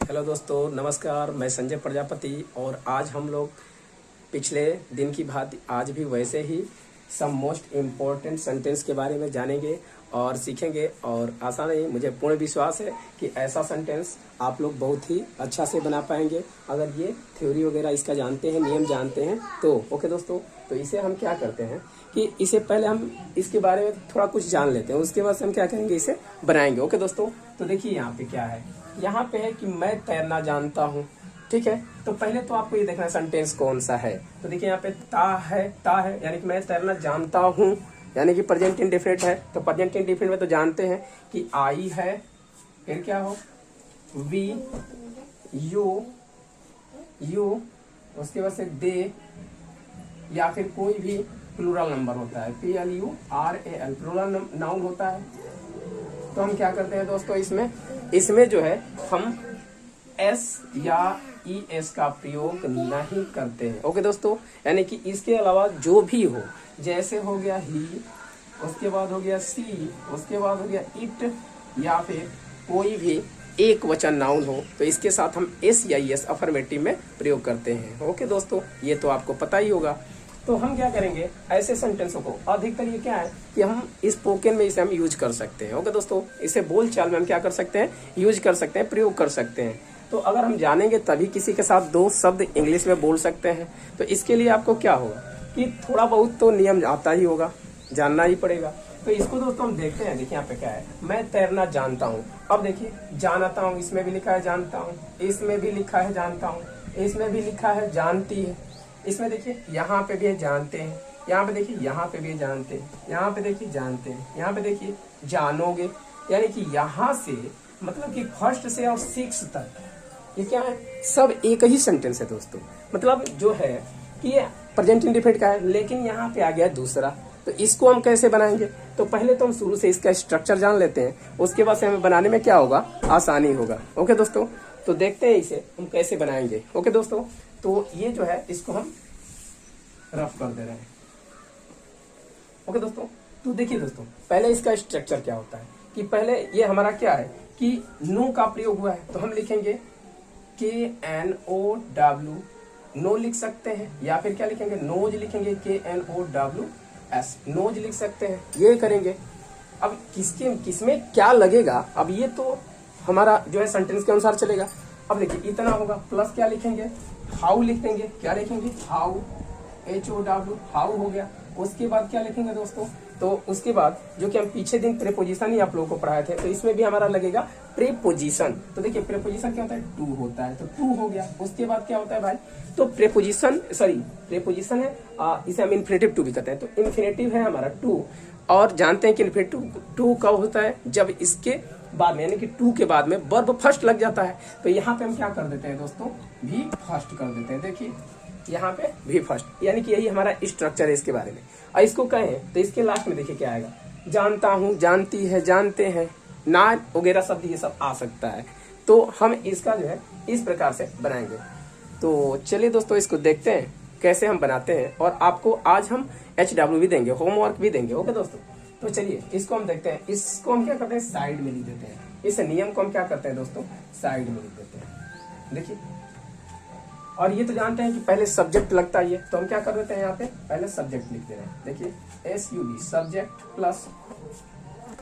Hello दोस्तों, नमस्कार। मैं संजय प्रजापति और आज हम लोग पिछले दिन की भांति आज भी वैसे ही सम मोस्ट इम्पोर्टेंट सेंटेंस के बारे में जानेंगे और सीखेंगे। और आशा नहीं, मुझे पूर्ण विश्वास है कि ऐसा सेंटेंस आप लोग बहुत ही अच्छा से बना पाएंगे अगर ये थ्योरी वगैरह इसका जानते हैं, नियम जानते हैं तो। ओके दोस्तों, तो इसे हम क्या करते हैं कि इसे पहले हम इसके बारे में थोड़ा कुछ जान लेते हैं, उसके बाद से हम क्या करेंगे, इसे बनाएंगे। ओके दोस्तों, तो देखिए यहाँ पे क्या है, यहाँ पे है कि मैं तैरना जानता हूँ। ठीक है, तो पहले तो आपको ये देखना है सेंटेंस कौन सा है। तो देखिए यहाँ पे ता है यानी कि मैं तैरना जानता हूँ, यानी कि प्रेजेंट इंडेफिनिट है। तो प्रेजेंट इंडेफिनिट में तो जानते हैं कि आई है, फिर क्या हो, वी, यू, उसके बाद से दे, या फिर कोई भी प्लूरल नंबर होता है, PLURAL प्लूरल नाउन होता है। तो हम क्या करते हैं दोस्तों, इसमें जो है हम एस या ES का प्रयोग नहीं करते हैं। ओके दोस्तों, यानी कि इसके अलावा जो भी हो, जैसे हो गया ही, उसके बाद हो गया सी, उसके बाद हो गया इट, या फिर कोई भी एक वचन नाउन हो, तो इसके साथ हम S या ES अफर्मेटिव में प्रयोग करते हैं। ओके दोस्तों, ये तो आपको पता ही होगा। तो हम क्या करेंगे, ऐसे सेंटेंसों को अधिकतर ये क्या है कि हम स्पोकन में इसे हम यूज कर सकते हैं। ओके दोस्तों, इसे बोल चाल में हम क्या कर सकते हैं, यूज कर सकते हैं, प्रयोग कर सकते हैं। तो अगर हम जानेंगे तभी किसी के साथ दो शब्द इंग्लिश में बोल सकते हैं। तो इसके लिए आपको क्या होगा कि थोड़ा बहुत तो नियम आता ही होगा, जानना ही पड़ेगा। तो इसको दोस्तों हम देखते हैं। देखिए यहाँ पे क्या है, मैं तैरना जानता हूँ। अब देखिए जानता हूँ, इसमें भी लिखा है जानता हूँ, इसमें भी लिखा है जानता हूँ, इसमें भी लिखा है जानती है, इसमें देखिए यहाँ पे भी है जानते हैं, यहाँ पे देखिए यहाँ पे भी जानते हैं, यहाँ पे देखिए जानते हैं, यहाँ पे देखिए जानोगे। यानी कि यहाँ से मतलब कि फर्स्ट से और सिक्स तक ये क्या है, सब एक ही सेंटेंस है दोस्तों। मतलब जो है कि ये प्रेजेंट इंडेफिनिट का है, लेकिन यहाँ पे आ गया दूसरा। तो इसको हम कैसे बनाएंगे, तो पहले तो हम शुरू से इसका स्ट्रक्चर जान लेते हैं, उसके बाद से हमें बनाने में क्या होगा, आसानी होगा। ओके दोस्तों, तो देखते हैं इसे हम कैसे बनाएंगे। ओके दोस्तों, तो ये जो है इसको हम रफ कर दे रहे हैं। ओके दोस्तों, तो देखिए दोस्तों, पहले इसका स्ट्रक्चर क्या होता है कि पहले ये हमारा क्या है कि नो का प्रयोग हुआ है, तो हम लिखेंगे KNOW, नो लिख सकते हैं, या फिर क्या लिखेंगे, नोज लिखेंगे, KNOWS, नोज लिख सकते हैं, ये करेंगे। अब किसमें क्या लगेगा, अब ये तो हमारा जो है सेंटेंस के अनुसार चलेगा। अब देखिए इतना होगा, प्लस क्या लिखेंगे, हाउ लिख देंगे, क्या लिखेंगे, हाउ, HOW, हाउ हो गया। उसके बाद क्या लिखेंगे दोस्तों, तो उसके बाद जो कि हम पीछे दिन प्रीपोजिशन ही आप लोगों को पढ़ाए थे, तो इसमें भी हमारा लगेगा प्रीपोजिशन। तो देखिए प्रीपोजिशन क्या होता है, टू होता है, तो टू हो गया। उसके बाद क्या होता है भाई, तो प्रीपोजिशन है, इसे हम इन्फिनेटिव टू भी कहते हैं। तो इन्फिनेटिव है हमारा टू, और जानते हैं कि इन्फिनेटिव टू कब होता है, जब इसके बाद में यानी कि टू के बाद में वर्ब फर्स्ट लग जाता है। तो यहाँ पे हम क्या कर देते हैं दोस्तों, भी फर्स्ट कर देते हैं। देखिए यहाँ पे भी फर्स्ट, यानी कि यही हमारा स्ट्रक्चर है इसके बारे में। और इसको कहें तो इसके लास्ट में देखिए क्या आएगा, जानता हूँ, जानती है, जानते हैं, ना वगैरह शब्द ये सब आ सकता है। तो हम इसका जो है इस प्रकार से बनाएंगे। तो चलिए दोस्तों, इसको देखते हैं कैसे हम बनाते हैं, और आपको आज हम HW भी देंगे, होमवर्क भी देंगे। ओके दोस्तों, तो चलिए इसको हम देखते हैं। इसको हम क्या करते हैं, साइड में लिख देते हैं। इस नियम को हम क्या करते हैं दोस्तों, साइड में लिख देते हैं। देखिए, और ये तो जानते हैं कि पहले सब्जेक्ट लगता है, तो हम क्या कर देते हैं, यहाँ पे पहले सब्जेक्ट लिख दे रहे हैं। देखिए SUB, सब्जेक्ट प्लस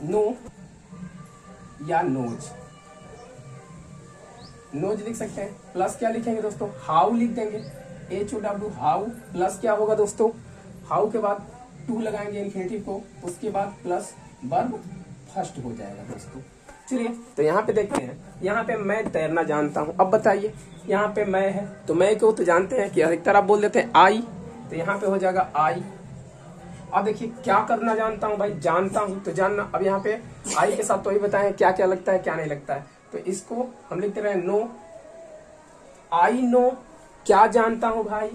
नो या नोज, नोज लिख सकते हैं। प्लस क्या लिखेंगे दोस्तों, हाउ लिख देंगे, HOW, हाउ, प्लस क्या होगा दोस्तों, हाउ के बाद टू लगाएंगे इन्फिनेटिव को, उसके बाद प्लस वर्ब फर्स्ट हो जाएगा दोस्तों। चलिए तो यहाँ पे देखते हैं, यहाँ पे मैं तैरना जानता हूँ। अब बताइए, यहाँ पे मैं है, तो मैं को तो जानते हैं कि अधिकतर आप बोल देते हैं आई, तो यहाँ पे हो जाएगा आई। अब देखिए क्या करना जानता हूँ भाई, जानता हूँ तो जानना। अब यहाँ पे आई के साथ तो ही बताएं क्या क्या लगता है, क्या नहीं लगता है। तो इसको हम लिखते रहे नो, आई नो, क्या जानता हूँ भाई,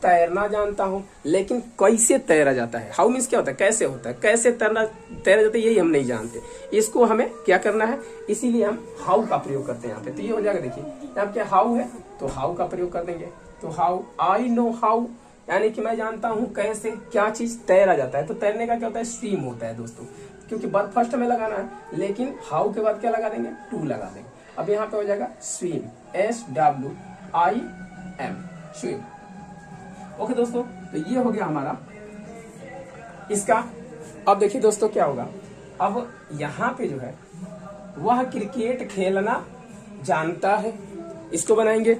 तैरना जानता हूँ। लेकिन कैसे तैरा जाता है, हाउ मीन्स क्या होता है, कैसे होता है, कैसे तैरा जाता है, यही हम नहीं जानते। इसको हमें क्या करना है, इसीलिए हम हाउ का प्रयोग करते हैं यहाँ पे। तो ये हो जाएगा, देखिए यहाँ पे हाउ है तो हाउ का प्रयोग कर देंगे। तो हाउ, आई नो हाउ, यानी कि मैं जानता हूँ कैसे क्या चीज तैरा जाता है। तो तैरने का क्या होता है, स्ट्रीम होता है दोस्तों, क्योंकि वर्ब फर्स्ट में लगाना है। लेकिन हाउ के बाद क्या लगा देंगे, टू लगा देंगे। अब यहाँ पे हो जाएगा स्विम, SWIM, स्विम। ओके दोस्तों, तो ये हो गया हमारा इसका। अब देखिए दोस्तों क्या होगा, अब यहाँ पे जो है वह क्रिकेट खेलना जानता है, इसको बनाएंगे।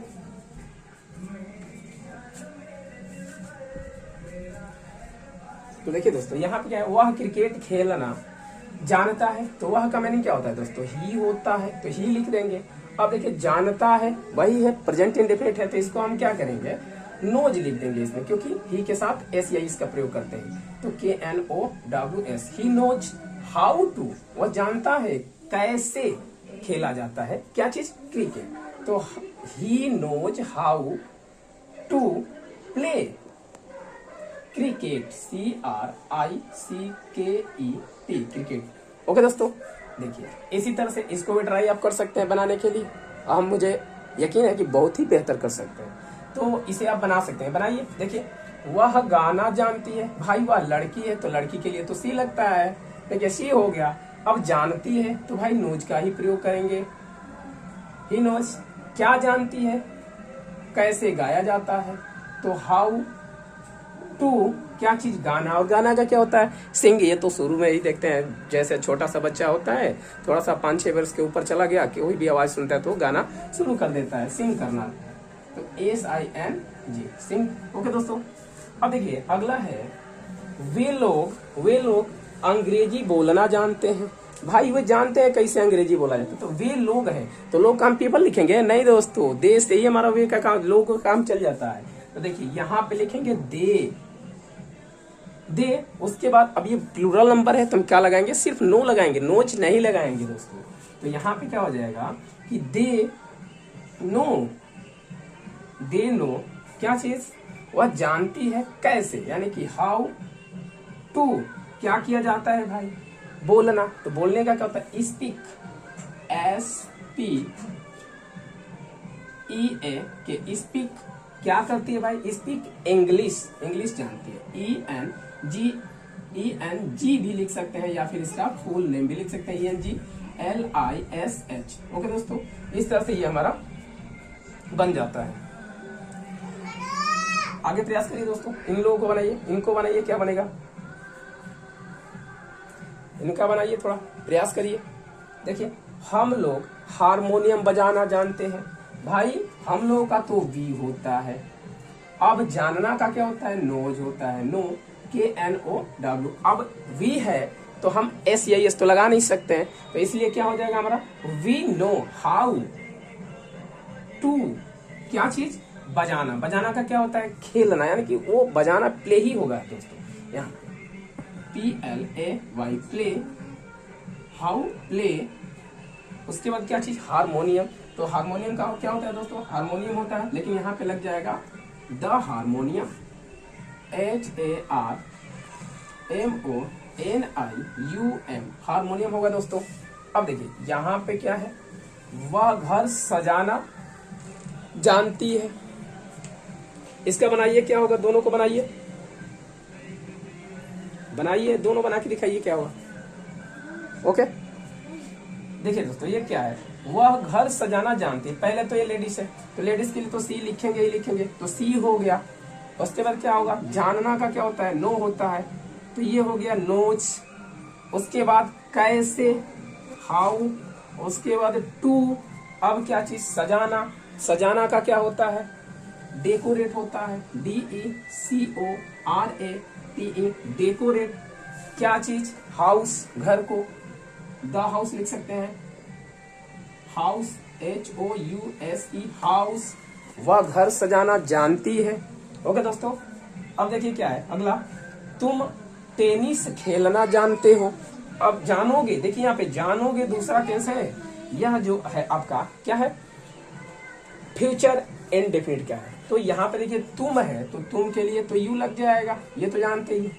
तो देखिए दोस्तों यहाँ पे क्या है, वह क्रिकेट खेलना जानता है, तो वह का मीनिंग क्या होता है दोस्तों, ही होता है, तो ही लिख देंगे। अब देखिए जानता है वही है, प्रेजेंट इंडेफिनिट है, तो इसको हम क्या करेंगे, नोज लिख देंगे इसमें, क्योंकि ही के साथ एस या इसका प्रयोग करते हैं। तो KNOWS, he knows how to, वह जानता है कैसे खेला जाता है क्या चीज, क्रिकेट। तो he knows how to play cricket, CRICKET, cricket. Okay दोस्तों, देखिए इसी तरह से इसको भी ट्राई आप कर सकते हैं बनाने के लिए। हम मुझे यकीन है कि बहुत ही बेहतर कर सकते हैं, तो इसे आप बना सकते हैं। बनाइए। देखिए वह गाना जानती है, भाई वह लड़की है तो लड़की के लिए तो सी लगता है, देखिए सी हो गया। अब जानती है तो भाई नोज का ही प्रयोग करेंगे, ही नोज। क्या जानती है, कैसे गाया जाता है, तो हाउ टू, क्या चीज, गाना। और गाना का क्या होता है, सिंग। ये तो शुरू में ही देखते हैं, जैसे छोटा सा बच्चा होता है, थोड़ा सा 5-6 वर्ष के ऊपर चला गया, कोई भी आवाज सुनता है तो गाना शुरू कर देता है, सिंग करना। तो SING, सिंग। ओके दोस्तों, अब देखिए अगला है, वे लोग अंग्रेजी बोलना जानते हैं। भाई वे जानते हैं कैसे अंग्रेजी बोला जाता है, तो वे लोग हैं, तो लोग काम पीपल लिखेंगे, नहीं दोस्तों, दे से ही हमारा वे का काम, लोग का काम चल जाता है। तो देखिए यहाँ पे लिखेंगे दे, उसके बाद अब ये प्लूरल नंबर है तो हम क्या लगाएंगे, सिर्फ नो लगाएंगे, नोच नहीं लगाएंगे दोस्तों। तो यहाँ पे क्या हो जाएगा कि दे नो, क्या चीज, वह जानती है कैसे, यानी कि हाउ टू, क्या किया जाता है भाई, बोलना। तो बोलने का क्या होता है, स्पीक, SPEA के स्पीक, क्या करती है भाई, स्पीक इंग्लिश जानती है, ENG भी लिख सकते हैं, या फिर इसका फुल नेम भी लिख सकते हैं, ENGLISH। ओके दोस्तों, इस तरह से ये हमारा बन जाता है। आगे प्रयास करिए दोस्तों, इन लोगों को बनाइए, इनको बनाइए, क्या बनेगा, इनका बनाइए, थोड़ा प्रयास करिए। देखिए हम लोग हारमोनियम बजाना जानते हैं, भाई हम लोगों का तो वी होता है। अब जानना का क्या होता है, नोज होता है, नो, KNOW। अब वी है तो हम SIS तो लगा नहीं सकते हैं, तो इसलिए क्या हो जाएगा हमारा, वी नो हाउ टू, क्या चीज, बजाना। बजाना का क्या होता है, खेलना, यानी कि वो बजाना प्ले ही होगा दोस्तों, यहाँ PLAY, प्ले, हाउ प्ले। उसके बाद क्या चीज, हारमोनियम। तो हारमोनियम का क्या होता है दोस्तों, हारमोनियम होता है, लेकिन यहाँ पे लग जाएगा द हारमोनियम, HARMONIUM, हारमोनियम होगा दोस्तों। अब देखिए यहाँ पे क्या है, वह घर सजाना जानती है, इसका बनाइए, क्या होगा, दोनों को बनाइए, दोनों बना के दिखाइए क्या होगा। ओके, देखिए दोस्तों ये क्या है, वह घर सजाना जानती है। पहले तो ये लेडीज है, तो लेडीज के लिए तो सी लिखेंगे ही लिखेंगे, तो सी हो गया। उसके बाद क्या होगा, जानना का क्या होता है, नो होता है, तो ये हो गया नोच। उसके बाद कैसे, हाउ। उसके बाद टू, अब क्या चीज, सजाना। सजाना का क्या होता है, डेकोरेट होता है, DECORATE, डेकोरेट। क्या चीज, हाउस, घर को, द हाउस लिख सकते हैं, हाउस, HOUSE, हाउस। वह घर सजाना जानती है। ओके दोस्तों, अब देखिए क्या है अगला, तुम टेनिस खेलना जानते हो। अब जानोगे, देखिए यहाँ पे जानोगे दूसरा टेंस है, यह जो है आपका क्या है, फ्यूचर इंडेफिनिट क्या है। तो यहाँ पे देखिए तुम है, तो तुम के लिए तो यू लग जाएगा, ये तो जानते ही।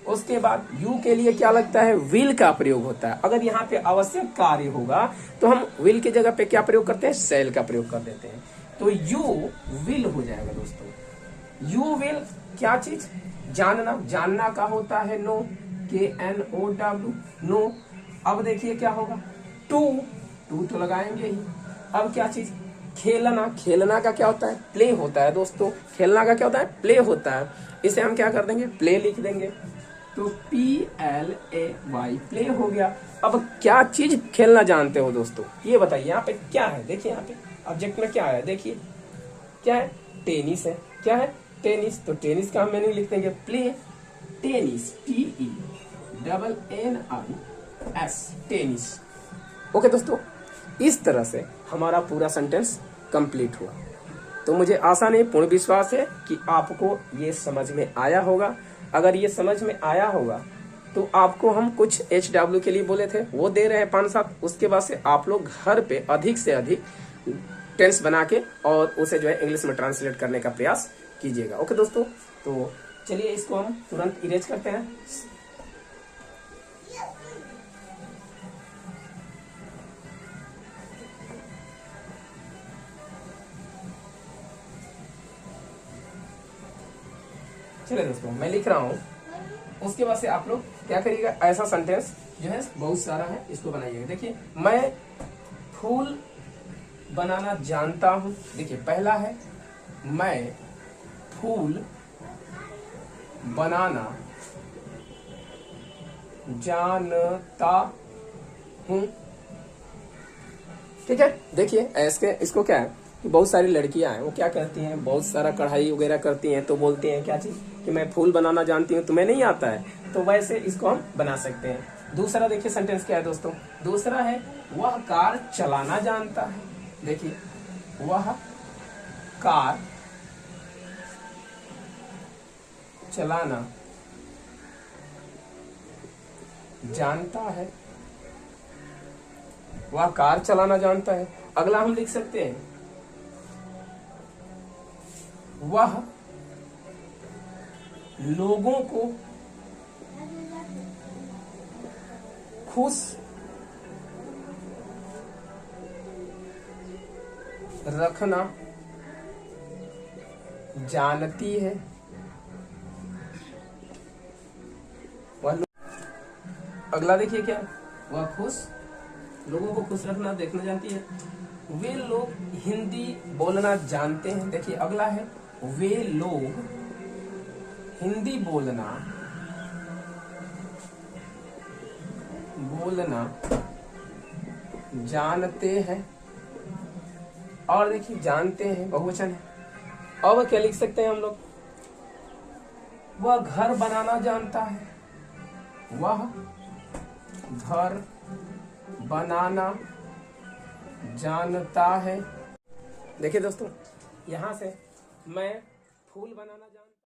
उसके बाद यू के लिए क्या लगता है, विल का प्रयोग होता है। अगर यहाँ पे आवश्यक कार्य होगा तो हम विल की जगह पे क्या प्रयोग करते हैं, सेल का प्रयोग कर देते हैं। तो यू विल हो जाएगा दोस्तों, यू विल, क्या चीज, जानना। जानना का होता है नो, KNOW, नो। अब देखिए क्या होगा, टू तो लगाएंगे ही, अब क्या चीज, खेलना, खेलना का क्या होता है, प्ले होता है दोस्तों, खेलना का क्या होता है, प्ले होता है। इसे हम क्या कर देंगे, प्ले लिख देंगे, तो PLAY प्ले हो गया। अब क्या चीज खेलना जानते हो दोस्तों, ये बताइए। यहाँ पे क्या है, देखिए यहाँ पे ऑब्जेक्ट में क्या है, देखिए क्या है, टेनिस है। क्या है, टेनिस। तो टेनिस का हम मेन्यू लिख देंगे play tennis, TENNIS tennis. Okay दोस्तों, इस तरह से हमारा पूरा सेंटेंस कंप्लीट हुआ। तो मुझे आशा नहीं, पूर्ण विश्वास है कि आपको ये समझ में आया होगा। अगर ये समझ में आया होगा तो आपको हम कुछ HW के लिए बोले थे, वो दे रहे हैं 5-7। उसके बाद से आप लोग घर पे अधिक से अधिक टेंस बना के और उसे जो है इंग्लिश में ट्रांसलेट करने का प्रयास कीजिएगा। ओके दोस्तों, तो चलिए इसको हम तुरंत इरेज करते हैं। चलिए दोस्तों, मैं लिख रहा हूं, उसके बाद से आप लोग क्या करिएगा, ऐसा सेंटेंस जो है बहुत सारा है, इसको बनाइएगा। देखिए, मैं फूल बनाना जानता हूं। देखिए, पहला है मैं फूल बनाना जानता हूं। ठीक है, देखिए ऐसे इसको क्या है कि बहुत सारी लड़कियां हैं, वो क्या करती हैं, बहुत सारा कढ़ाई वगैरह करती हैं, तो बोलती हैं क्या चीज कि मैं फूल बनाना जानती हूँ, तुम्हें नहीं आता है। तो वैसे इसको हम बना सकते हैं। दूसरा देखिए सेंटेंस क्या है दोस्तों, दूसरा है वह कार चलाना जानता है। देखिए, वह कार चलाना जानता है। वह कार चलाना जानता है। अगला हम लिख सकते हैं वह लोगों को खुश रखना जानती है। अगला देखिए क्या, वह लोगों को खुश रखना देखना जानती है। वे लोग हिंदी बोलना जानते हैं। देखिए अगला है वे लोग हिंदी बोलना जानते हैं। और देखिए जानते हैं बहुवचन है। और क्या लिख सकते हैं हम लोग, वह घर बनाना जानता है। वह घर बनाना जानता है। देखिए दोस्तों, यहाँ से मैं फूल बनाना जानता